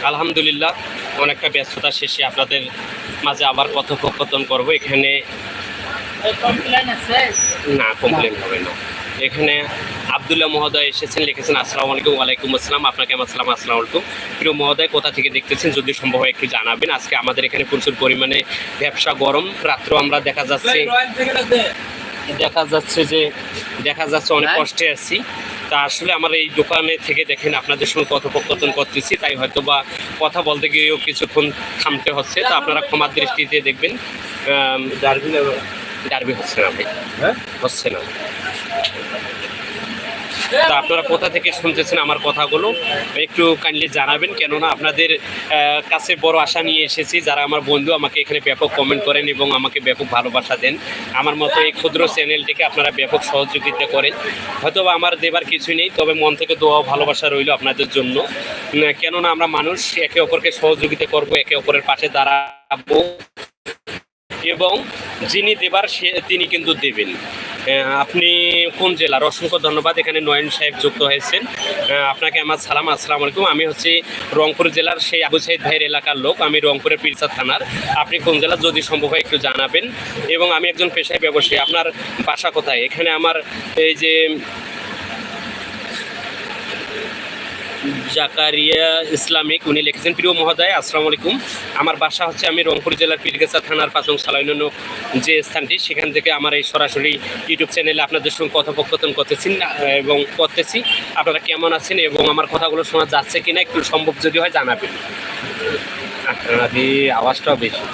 আলহামদুলিল্লাহ, অনেকটা ব্যস্ততা শেষে আপনাদের মাঝে আবার কথোপকথন করব। এখানে না, কমপ্লেন হবে না। এখানে আবদুল্লাহ মহোদয় এসেছেন, লিখেছেন আসসালামু আলাইকুম। ওয়ালাইকুম আসসালাম। আপনাকে আসসালাম। আসসালামু আলাইকুম। প্রিয় মহোদয়, কোথা থেকে দেখতেছেন যদি সম্ভব হয় একটু জানাবেন। আজকে আমাদের এখানে প্রচুর পরিমাণে ব্যবসা গরম। রাত্র আমরা দেখা যাচ্ছে অনেক কষ্টে আছি। তা আসলে আমার এই দোকানে থেকে দেখেন আপনাদের সঙ্গে কথোপকথন করতেছি, তাই হয়তো বা কথা বলতে গিয়েও কিছুক্ষণ থামতে হচ্ছে। তো আপনারা ক্ষমার দৃষ্টিতে দেখবেন। ডারবি হচ্ছে না ভাই, হচ্ছে না। তা আপনারা কোথা থেকে শুনতেছেন আমার কথাগুলো একটু কাইন্ডলি জানাবেন, কেননা আপনাদের কাছে বড় আশা নিয়ে এসেছি। যারা আমার বন্ধু আমাকে এখানে ব্যাপক কমেন্ট করেন এবং আমাকে ব্যাপক ভালোবাসা দেন, আমার মতো এই ক্ষুদ্র চ্যানেলটিকে আপনারা ব্যাপক সহযোগিতা করেন। হয়তো আমার দেবার কিছুই নেই, তবে মন থেকে দোয়া ভালোবাসা রইল আপনাদের জন্য। কেননা আমরা মানুষ, একে অপরকে সহযোগিতা করব, একে অপরের পাশে দাঁড়াবো এবং যিনি দেবার তিনি কিন্তু দেবেন। আপনি কোন জেলার? অসংখ্য ধন্যবাদ। এখানে নয়ন সাহেব যুক্ত হয়েছেন, আপনাকে আমার সালাম। আসসালামু আলাইকুম। আমি হচ্ছে রংপুর জেলার সেই আবু সাইদ ভাইয়ের এলাকার লোক। আমি রংপুরের পিরসা থানার। আপনি কোন জেলার যদি সম্ভব হয় একটু জানাবেন। এবং আমি একজন পেশায় ব্যবসায়ী। আপনার বাসা কোথায়? এখানে আমার এই যে জাকারিয়া ইসলামিক, উনি লিখেছেন প্রিয় মহোদয় আসসালামু আলাইকুম। আমার বাসা হচ্ছে, আমি রংপুর জেলার পীরগাছা থানার পাঁচং সালাইন যে স্থানটি, সেখান থেকে আমার এই সরাসরি ইউটিউব চ্যানেলে আপনাদের সঙ্গে কথোপকথন করতেছি এবং করতেছি। আপনারা কেমন আছেন এবং আমার কথাগুলো শোনা যাচ্ছে কিনা একটু সম্ভব যদি হয় জানাবেন। আওয়াজটাও বেশি।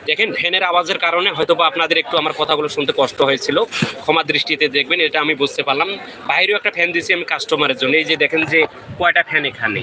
দেখেন, ফ্যানের আওয়াজের কারণে হয়তো বা আপনাদের একটু আমার কথাগুলো শুনতে কষ্ট হয়েছিল, ক্ষমা দৃষ্টিতে দেখবেন। এটা আমি বুঝতে পারলাম। বাইরেও একটা ফ্যান দিয়েছি আমি কাস্টমারের জন্য। এই যে দেখেন যে কয়টা ফ্যান এখানে,